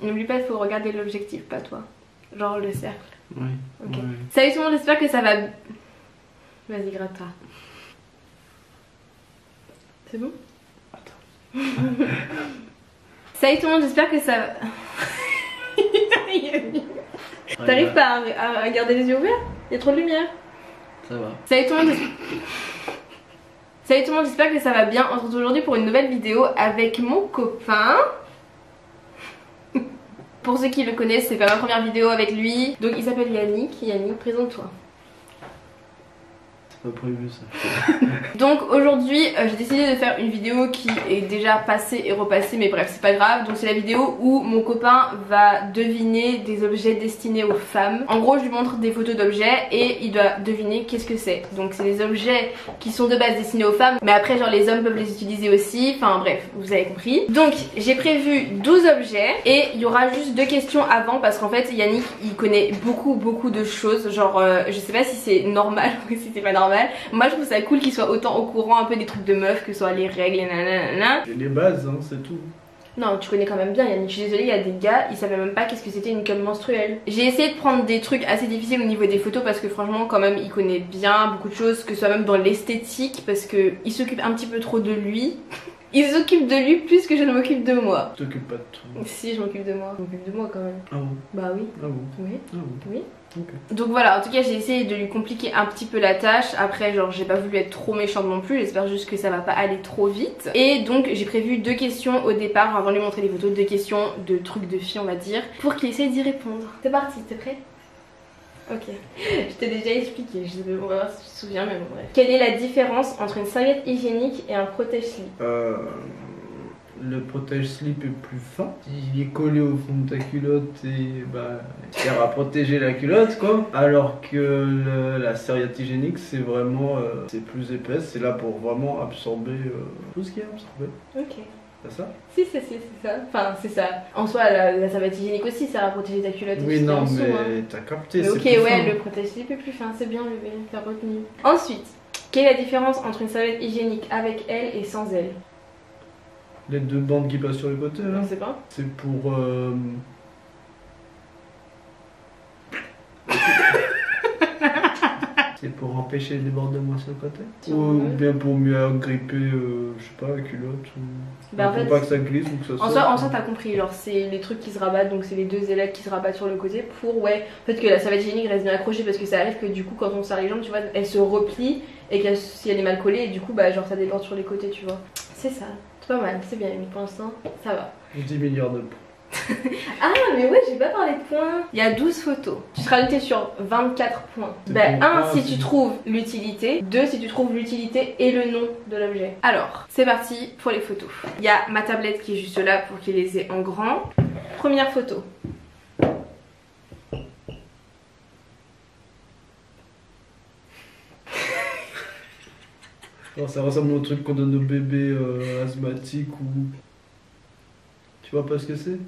N'oublie pas, il faut regarder l'objectif, pas toi. Genre le cercle. Oui. Ok. Ouais. Salut tout le monde, j'espère que ça va. Vas-y, gratte-toi. C'est bon? Attends. Salut tout le monde, j'espère que ça va. T'arrives pas à garder les yeux ouverts? Il y a trop de lumière. Ça va. Salut tout le monde. Salut tout le monde, j'espère que ça va bien. On se retrouve aujourd'hui pour une nouvelle vidéo avec mon copain. Pour ceux qui le connaissent, c'est pas ma première vidéo avec lui. Donc il s'appelle Yannick. Yannick, présente-toi. C'est pas prévu ça. Donc aujourd'hui j'ai décidé de faire une vidéo qui est déjà passée et repassée, mais bref c'est pas grave. Donc c'est la vidéo où mon copain va deviner des objets destinés aux femmes. En gros je lui montre des photos d'objets et il doit deviner qu'est-ce que c'est. Donc c'est des objets qui sont de base destinés aux femmes, mais après genre les hommes peuvent les utiliser aussi. Enfin bref, vous avez compris. Donc j'ai prévu 12 objets et il y aura juste 2 questions avant, parce qu'en fait Yannick il connaît beaucoup de choses. Genre je sais pas si c'est normal ou si c'est pas normal. Moi je trouve ça cool qu'il soit autant au courant un peu des trucs de meufs, que ce soit les règles et nanana. Et les bases, hein, c'est tout. Non, tu connais quand même bien Yannick, je suis désolée, il y a des gars, ils savaient même pas qu'est-ce que c'était une cup menstruelle. J'ai essayé de prendre des trucs assez difficiles au niveau des photos parce que franchement quand même il connaît bien beaucoup de choses, que ce soit même dans l'esthétique, parce que il s'occupe un petit peu trop de lui. Il s'occupe de lui plus que je ne m'occupe de moi. Tu t'occupes pas de tout. Si, je m'occupe de moi. Je m'occupe de moi quand même. Ah bon? Bah oui. Ah bon? Oui. Ah bon? Oui. Ok. Donc voilà, en tout cas j'ai essayé de lui compliquer un petit peu la tâche. Après genre j'ai pas voulu être trop méchante non plus, j'espère juste que ça va pas aller trop vite. Et donc j'ai prévu 2 questions au départ, avant de lui montrer les photos, 2 questions de trucs de filles on va dire, pour qu'il essaye d'y répondre. C'est parti, t'es prêt? Ok, je t'ai déjà expliqué, on va voir si tu te souviens, mais bon bref. Quelle est la différence entre une serviette hygiénique et un protège-slip? Le protège-slip est plus fin. Il est collé au fond de ta culotte et bah, il sert à protéger la culotte quoi. Alors que la serviette hygiénique c'est vraiment c'est plus épaisse, c'est là pour vraiment absorber tout ce qui est absorbé. Ok. C'est ça? Si, c'est ça. Enfin, c'est ça. En soi, la serviette hygiénique aussi sert à protéger ta culotte. Oui, non, dessous, mais hein. t'as capté. Mais ok, plus ouais, fin. le protège-slip est plus fin, c'est bien bébé, t'as retenu. Ensuite, quelle est la différence entre une serviette hygiénique avec elle et sans elle? Les 2 bandes qui passent sur le côté là. Je sais pas. C'est pour c'est pour empêcher les débordements sur le côté. Ou bien pour mieux agripper, je sais pas, la culotte. Ou... Bah, en pour fait, pas que ça glisse ou que ça sorte. En soi t'as compris, genre c'est les trucs qui se rabattent, donc c'est les 2 ailettes qui se rabattent sur le côté pour, ouais, en fait que la serviette hygiénique reste bien accrochée, parce que ça arrive que du coup quand on serre les jambes, tu vois, elle se replie et que si elle est mal collée, et du coup bah genre ça déborde sur les côtés, tu vois. C'est ça, c'est pas mal, c'est bien, mais pour l'instant ça va. 10 milliards de points. Ah mais ouais, j'ai pas parlé de points. Il y a 12 photos. Tu seras noté sur 24 points. Bah 1 si tu trouves l'utilité, 2 si tu trouves l'utilité et le nom de l'objet. Alors, c'est parti pour les photos. Il y a ma tablette qui est juste là pour qu'il les ait en grand. Première photo. Alors, ça ressemble au truc qu'on donne aux bébés asthmatiques ou... Tu vois pas ce que c'est?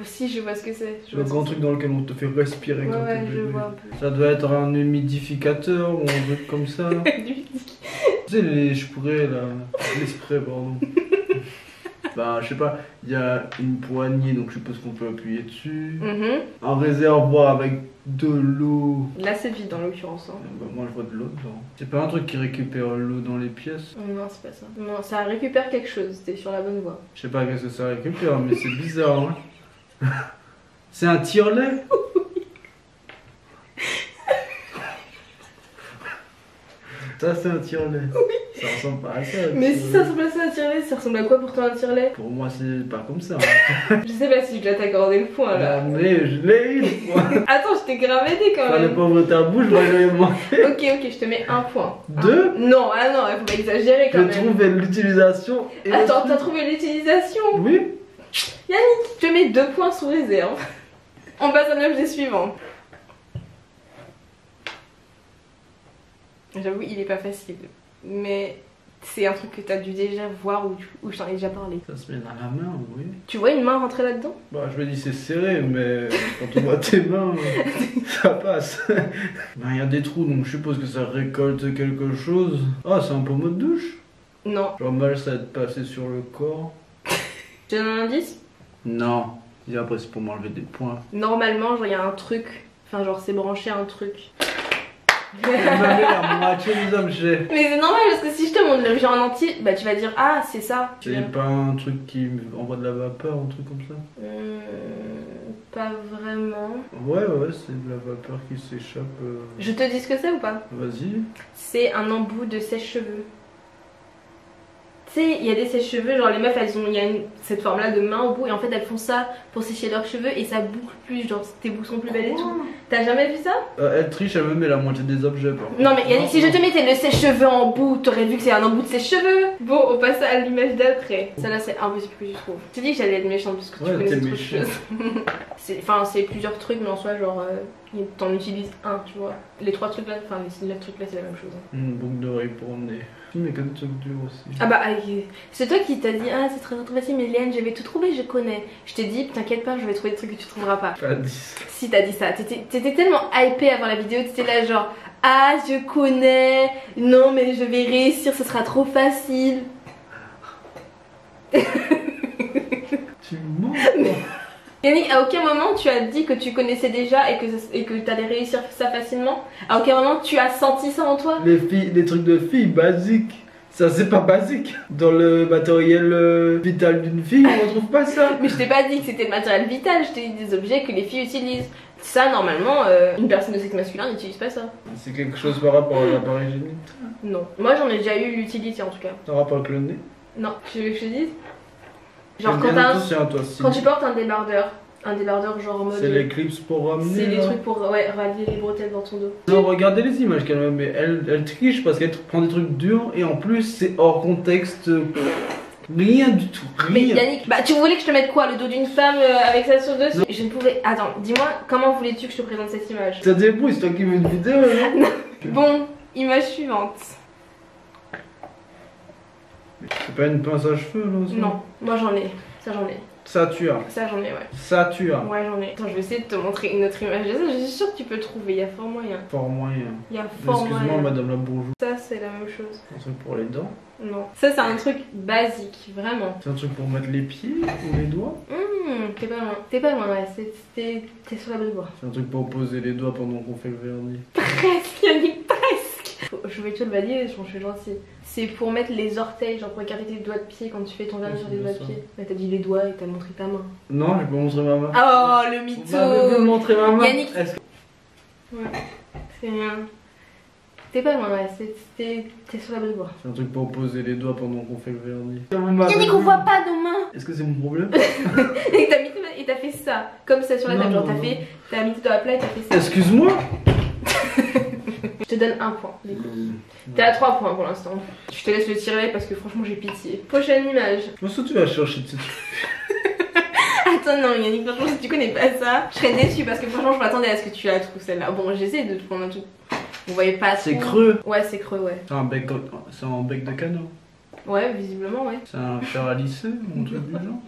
Si, je vois ce que c'est. Le grand truc dans lequel on te fait respirer quand t'es Ouais, je bébé. vois un peu. Ça doit être un humidificateur ou un truc comme ça. Tu sais, je pourrais là, les sprays, pardon. Bah, je sais pas, il y a une poignée, donc je suppose qu'on peut appuyer dessus. Un réservoir avec de l'eau. Là, c'est vide en l'occurrence. Hein. Bah, moi, je vois de l'eau dedans. C'est pas un truc qui récupère l'eau dans les pièces? Non, c'est pas ça. Non, ça récupère quelque chose, t'es sur la bonne voie. Je sais pas qu'est-ce que ça récupère, mais c'est bizarre, hein. C'est un tire-lait? Ça, c'est un tire-lait. Oui. Ça ressemble pas à ça. Mais si ça ressemble à ça, un tire-lait, ça ressemble à quoi pour toi un tire-lait? Pour moi, c'est pas comme ça. Hein. Je sais pas si je dois t'accorder le point là. Bah, mais je l'ai eu une fois. Attends, je t'ai grave aidé quand Fallait même. pas ouvrir ta bouche, moi j'avais demandé. Ok, je te mets 1 point. 2? Non, ah non, il faut pas exagérer quand Je même. trouvais l'utilisation. Et Attends, ensuite- t'as trouvé l'utilisation? Oui. Yannick, je te mets 2 points sous réserve. On passe à l'objet suivant. J'avoue, il est pas facile. Mais c'est un truc que t'as dû déjà voir ou je t'en ai déjà parlé. Ça se met dans la main, oui. Tu vois une main rentrer là-dedans? Bah, je me dis c'est serré, mais quand on voit tes mains, ça passe. Bah, il y a des trous, donc je suppose que ça récolte quelque chose. Ah, c'est un pommeau de douche? Non. Genre mal ça va te passer sur le corps. Je te donne un indice? Non. Et après, c'est pour m'enlever des points. Normalement, genre, il y a un truc. Enfin, genre, c'est branché à un truc. Ma mère, la moitié des objets. Mais c'est normal parce que si je te montre l'objet en entier, bah tu vas dire ah c'est ça. C'est pas un truc qui envoie de la vapeur, un truc comme ça? Pas vraiment. Ouais, c'est de la vapeur qui s'échappe. Je te dis ce que c'est ou pas? Vas-y. C'est un embout de sèche-cheveux. Tu sais, il y a des sèche-cheveux, genre les meufs elles ont cette forme là de main au bout et en fait elles font ça pour sécher leurs cheveux et ça boucle plus, genre tes boucles sont plus belles et tout. T'as jamais vu ça? Elle triche, elle me met la moitié des objets. Par contre. Non mais Yannick, si je te mettais le sèche-cheveux en bout, t'aurais vu que c'est un embout de sèche-cheveux. Bon, on passe à l'image d'après. Ça là c'est impossible que je trouve. Je te dis que j'allais être méchante parce que tu connais trop de choses. Enfin c'est plusieurs trucs mais en soi genre t'en utilises un, tu vois. Les trois trucs là, enfin les 9 trucs là c'est la même chose. Une boucle d'oreille pour nez. Mais comme des trucs durs aussi. Ah bah c'est toi qui t'as dit ah c'est très facile mais Léane je vais tout trouver, je connais. Je t'ai dit t'inquiète pas je vais trouver des trucs que tu trouveras pas. Pas dit ça. Si t'as dit ça, t'étais tellement hypée avant la vidéo, t'étais là genre ah je connais, non mais je vais réussir, ce sera trop facile. Tu mens. Yannick, à aucun moment tu as dit que tu connaissais déjà et que t'allais réussir ça facilement? À aucun moment tu as senti ça en toi? Les trucs de filles basiques. Ça c'est pas basique. Dans le matériel vital d'une fille, on retrouve pas ça. Mais je t'ai pas dit que c'était le matériel vital, je t'ai dit des objets que les filles utilisent. Ça normalement, une personne de sexe masculin n'utilise pas ça. C'est quelque chose par rapport à l'appareil génital? Non. Moi j'en ai déjà eu l'utilité en tout cas. Par rapport avec le nez? Non, tu veux que je te dise? Genre quand tu portes un débardeur genre en mode... C'est les clips pour ramener. C'est les trucs pour rallier les bretelles dans ton dos. Non, regardez les images qu'elle me met. Elle triche parce qu'elle prend des trucs durs et en plus c'est hors contexte. Rien du tout. Rien. Mais Yannick, bah tu voulais que je te mette quoi? Le dos d'une femme avec ça sur dessus? Je ne pouvais... Attends, dis-moi, comment voulais-tu que je te présente cette image? Ça débrouille, c'est toi qui veux une vidéo, non? Bon, image suivante. C'est pas une pince à cheveux là aussi? Non, moi j'en ai. Ça j'en ai. Ça tu as. Ça j'en ai, ouais. Ça tu as. Ouais, j'en ai. Attends, je vais essayer de te montrer une autre image de ça. Je suis sûre que tu peux trouver, il y a fort moyen. Fort moyen. Il y a fort moyen. Excuse-moi madame la bourgeoise. Ça c'est la même chose. Un truc pour les dents? Non. Ça c'est un truc basique, vraiment. C'est un truc pour mettre les pieds ou les doigts? T'es pas loin. T'es pas loin, ouais. T'es sur la bonne voie. C'est un truc pour poser les doigts pendant qu'on fait le vernis. Presque, Yannick, presque. Je vais te le valider, je suis gentille. C'est pour mettre les orteils, genre pour écarter tes doigts de pied quand tu fais ton vernis sur les doigts de pied. Mais t'as dit les doigts et t'as montré ta main. Non, je peux montrer ma main. Oh, le mytho. Je peux montrer ma main. Yannick. Ouais, c'est rien. T'es pas loin, ouais. T'es sur la bonne voie. C'est un truc pour poser les doigts pendant qu'on fait le vernis. Yannick, on voit pas nos mains. Est-ce que c'est mon problème? Et t'as fait ça, comme ça sur la table. Genre t'as mis tes doigts à plat et t'as fait ça. Excuse-moi. Je te donne un point, du coup. T'es à 3 points pour l'instant. Je te laisse le tirer parce que franchement j'ai pitié. Prochaine image. Où est-ce que tu vas chercher de ces trucs? Attends, non, Yannick, franchement, si tu connais pas ça, je serais déçue parce que franchement, je m'attendais à ce que tu la trouves celle-là. Bon, j'essaie de te prendre un truc. Vous voyez pas. C'est creux. Ouais, c'est creux, ouais. C'est un bec de canot. Ouais, visiblement, ouais. C'est un fer à lisser ou un truc du genre?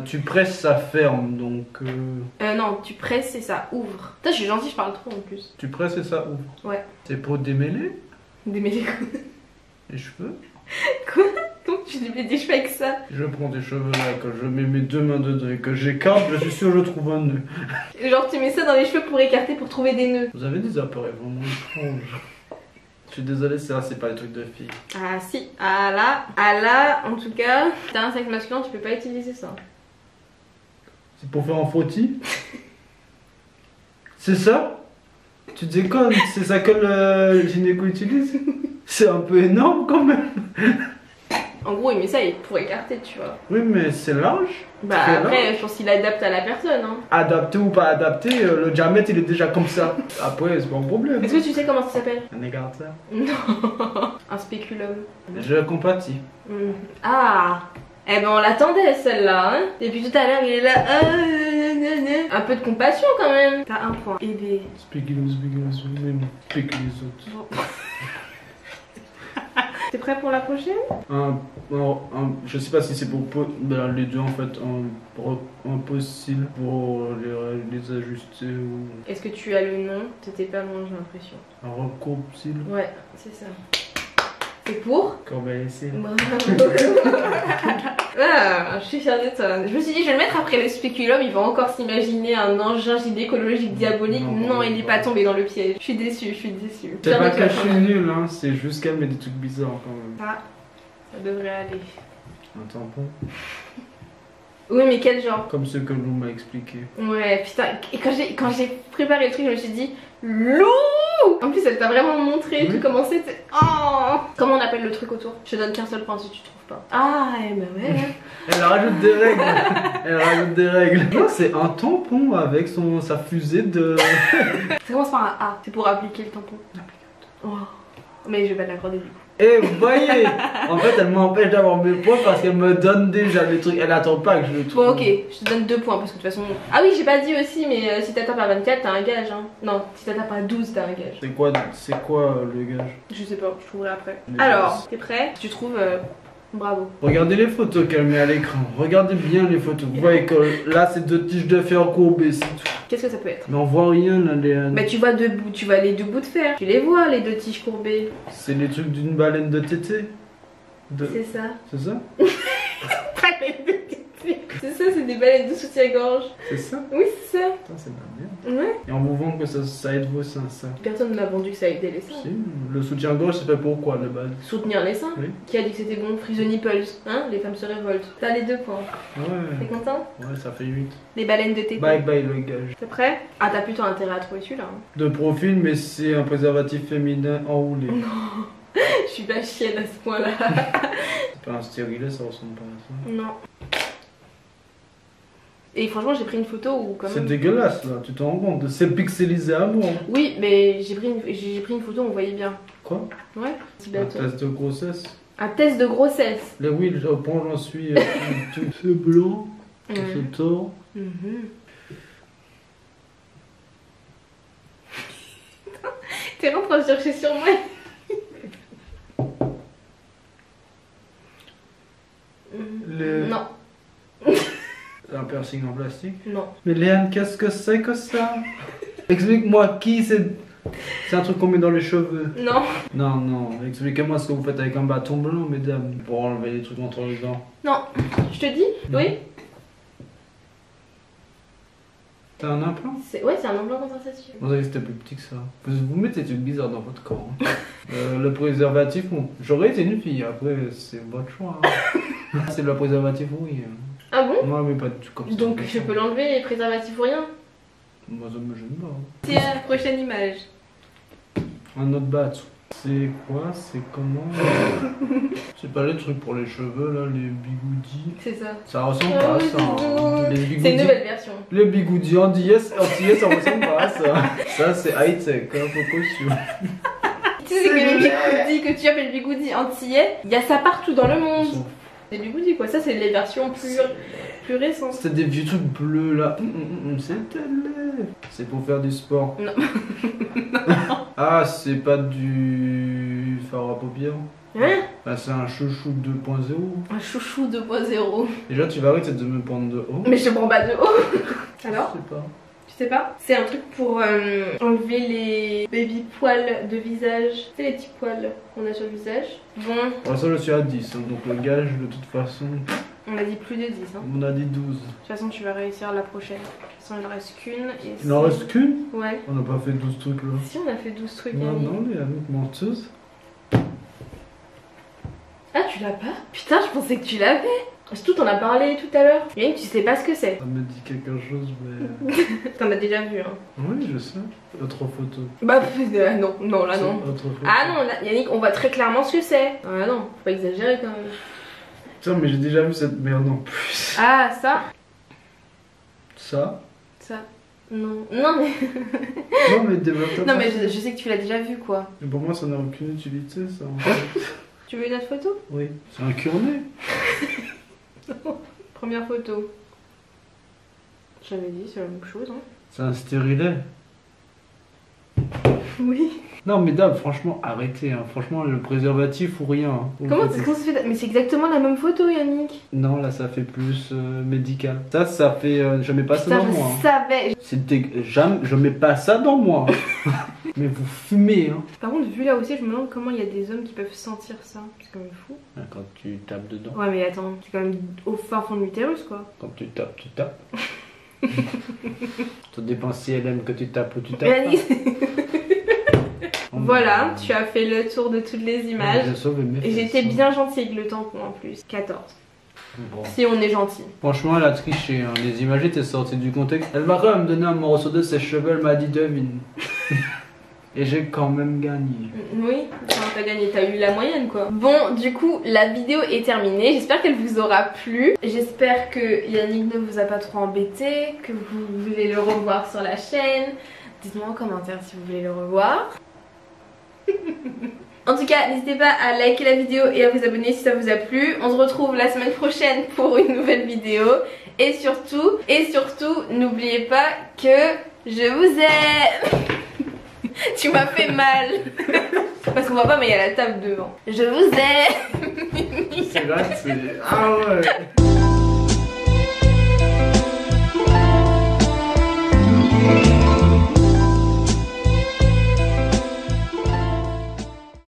Tu presses, ça ferme donc. Non, tu presses et ça ouvre. Putain, je suis gentille, je parle trop en plus. Tu presses et ça ouvre. Ouais. C'est pour démêler Démêler quoi? les cheveux. Quoi? Donc tu démêles des cheveux avec ça? Je prends des cheveux là, quand je mets mes deux mains dedans et que j'écarte, je suis sûr que je trouve un nœud. Genre tu mets ça dans les cheveux pour écarter, pour trouver des nœuds. Vous avez des appareils vraiment étranges. Je suis désolé, c'est pas les trucs de filles. Ah si, ah là, en tout cas, t'as un sexe masculin, tu peux pas utiliser ça. C'est pour faire un frottis? C'est ça? Tu déconnes, c'est ça que le gynéco utilise? C'est un peu énorme quand même. En gros, il met ça pour écarter, tu vois. Oui, mais c'est large. Bah après, je pense qu'il adapte à la personne. Hein. Adapté ou pas adapté, le diamètre il est déjà comme ça. Après, c'est pas un problème. Est-ce que tu sais comment ça s'appelle? Un écarteur. Non. Un spéculum. Je compatis. Ah. Eh ben on l'attendait celle-là, hein. Depuis tout à l'heure il est là. Un peu de compassion quand même. T'as un point. Et B. Spéculum, spéculum, autres. T'es prêt pour la prochaine? Je sais pas si c'est pour les deux en fait, un possible pour les ajuster ou... Est-ce que tu as le nom? T'étais pas loin, j'ai l'impression. Un recourbe-cil. Ouais, c'est ça. C'est pour? Corbeil-cil. Ah, je suis fière de toi. Je me suis dit, je vais le mettre après le spéculum, il va encore s'imaginer un engin gynécologique diabolique. Non, il n'est pas tombé dans le piège. Je suis déçue, je suis déçue. C'est pas que je suis nul, hein, c'est juste qu'elle met des trucs bizarres quand même. Ah, ça devrait aller. Un tampon. Oui, mais quel genre? Comme ce que Lou m'a expliqué. Ouais, putain, et quand j'ai préparé le truc, je me suis dit, Lou! En plus, elle t'a vraiment montré tout comment c'était. Oh! Comment on appelle le truc autour? Je te donne qu'un seul point si tu trouves pas. Ah, bah ouais. Elle rajoute des règles. Elle rajoute des règles. Non, c'est un tampon avec sa fusée de. Ça commence par un A, c'est pour appliquer le tampon. Oh. Mais je vais pas l'accorder du coup. Et vous voyez, en fait, elle m'empêche d'avoir mes points parce qu'elle me donne déjà les trucs. Elle attend pas que je le trouve. Bon, ok, je te donne 2 points parce que de toute façon. Ah oui, j'ai pas dit aussi, mais si t'atteins pas 24, t'as un gage. Hein. Non, si t'atteins pas 12, t'as un gage. C'est quoi le gage? Je sais pas, je trouverai après. Les Alors, gages. t'es prêt? Si tu trouves. Bravo. Regardez les photos qu'elle met à l'écran. Regardez bien les photos. Vous voyez que là, c'est 2 tiges de fer courbées, c'est tout. Qu'est-ce que ça peut être? Mais on voit rien là. Bah, tu vois tu vois les 2 bouts de fer. Tu les vois, les 2 tiges courbées. C'est les trucs d'une baleine de tété. C'est ça. C'est ça? Baleine de tété. C'est ça, c'est des baleines de soutien-gorge. C'est ça? Oui, c'est ça. Putain, c'est de la merde. Ouais. Et on vous vend que ça aide vos seins, ça. Personne ne m'a vendu que ça aidait les seins. Si, le soutien-gorge, c'est fait pour quoi, de base? Soutenir les seins. Oui. Qui a dit que c'était bon? Freeze the nipples. Hein? Les femmes se révoltent. T'as les 2 points. T'es Ouais. content? Ouais, ça fait 8. Les baleines de tété. Bye bye le gage. T'es prêt? Ah, t'as plutôt intérêt à trouver celui-là. Hein. De profil, mais c'est un préservatif féminin enroulé. Je suis pas chienne à ce point-là. C'est pas un stérilet, ça ressemble pas à ça. Non. Et franchement, j'ai pris une photo où quand C'est même. dégueulasse là, tu t'en rends compte? C'est pixelisé à mort. Oui, mais j'ai pris une photo où on voyait bien. Quoi? Ouais. Petit Un bateau. test de grossesse. Un test de grossesse. Les oui, j'en suis tout ce blanc, ce tort. Mhm. T'es en train de chercher sur moi. Non, Un piercing en plastique. non. Mais Léane, qu'est-ce que c'est que ça? Explique-moi qui c'est. C'est un truc qu'on met dans les cheveux. Non. Non, non, expliquez-moi ce que vous faites avec un bâton blanc, mesdames. Pour enlever les trucs entre les dents. Non. Je te dis? Oui? T'as un implant? Ouais, c'est un implant contraceptif. Vous savez que c'était plus petit que ça. Vous mettez des trucs bizarres dans votre corps. Hein. Le préservatif, bon. J'aurais été une fille, après c'est votre choix. Hein. C'est le préservatif, oui. Ah bon? Moi, mais pas du tout comme ça. Donc je peux l'enlever, les préservatifs ou rien? Moi, ça me gêne pas. Hein. Tiens, prochaine image. Un autre bateau. C'est quoi? C'est comment? C'est pas les trucs pour les cheveux là, les bigoudis. C'est ça. Ça ressemble pas à ça. Hein. Les bigoudis. C'est une nouvelle version. Les bigoudis antillais, ça ressemble pas à ça. Ça c'est high tech, hein, faut caution. Tu sais que les bigoudis que tu appelles bigoudis antillais, il y a ça partout dans le monde. Les bigoudis quoi, ça c'est les versions plus récentes. C'est des vieux trucs bleus là. C'est tellement. C'est pour faire du sport. Non. Ah, c'est pas du fard à paupières. Hein? Bah, c'est un chouchou 2.0. Un chouchou 2.0. Déjà, tu vas arrêter de me prendre de haut. Mais je te prends pas de haut. Alors? Je sais pas. Tu sais pas? C'est un truc pour enlever les baby poils de visage. Tu sais les petits poils qu'on a sur le visage. Bon, Pour ça, je suis à 10, hein, donc le gage, de toute façon, on a dit plus de 10 hein. on a dit 12. De toute façon tu vas réussir la prochaine. De toute façon il en reste qu'une. Et Il en reste qu'une? Ouais. On n'a pas fait 12 trucs là. Si on a fait 12 trucs Non, Yannick. non, les amies menteuses. Ah tu l'as pas? Putain je pensais que tu l'avais. Surtout t'en as parlé tout à l'heure. Yannick tu sais pas ce que c'est. Ça me dit quelque chose, mais. T'en as déjà vu hein. Oui, je sais. Autre photo. Bah non, non là non. Autre photo. Ah non là, Yannick on voit très clairement ce que c'est. Ah non, faut pas exagérer quand même. Putain, mais j'ai déjà vu cette merde en plus. Ah ça? Ça? Ça. Non. Non mais. Non, mais développe. Non mais je sais que tu l'as déjà vu quoi. Mais pour moi, ça n'a aucune utilité, ça. En fait. Tu veux une autre photo? Oui. C'est un cure-nez. Première photo. J'avais dit c'est la même chose hein. C'est un stérilet. Oui. Non mais Dab, franchement, arrêtez, hein. Franchement, le préservatif ou rien. Hein. Comment ça se fait? Mais c'est exactement la même photo, Yannick. Non, là ça fait plus médical. Ça fait... je mets pas ça dans moi. Je savais. Jamais, je mets pas ça dans moi. Mais vous fumez, hein. Par contre, vu là aussi, je me demande comment il y a des hommes qui peuvent sentir ça. C'est quand même fou. Quand tu tapes dedans. Ouais, mais attends, c'est quand même au fin fond de l'utérus, quoi. Quand tu tapes, tu tapes. Ça dépend si elle aime que tu tapes ou tu tapes pas. Voilà, tu as fait le tour de toutes les images. Et j'étais bien gentille avec le tampon en plus. 14. Bon. Si on est gentil. Franchement, elle a triché. Hein. Les images étaient sorties du contexte. Elle m'a quand même donné un morceau de ses cheveux. Elle m'a dit devine. Et j'ai quand même gagné. Oui, enfin, t'as gagné, t'as eu la moyenne quoi. Bon, du coup, la vidéo est terminée. J'espère qu'elle vous aura plu. J'espère que Yannick ne vous a pas trop embêté, que vous voulez le revoir sur la chaîne. Dites-moi en commentaire si vous voulez le revoir. En tout cas, n'hésitez pas à liker la vidéo et à vous abonner si ça vous a plu. On se retrouve la semaine prochaine pour une nouvelle vidéo. Et surtout, n'oubliez pas que je vous aime. Tu m'as fait mal. Parce qu'on voit pas mais il y a la table devant. Je vous aime. C'est là, c'est... Ah ouais.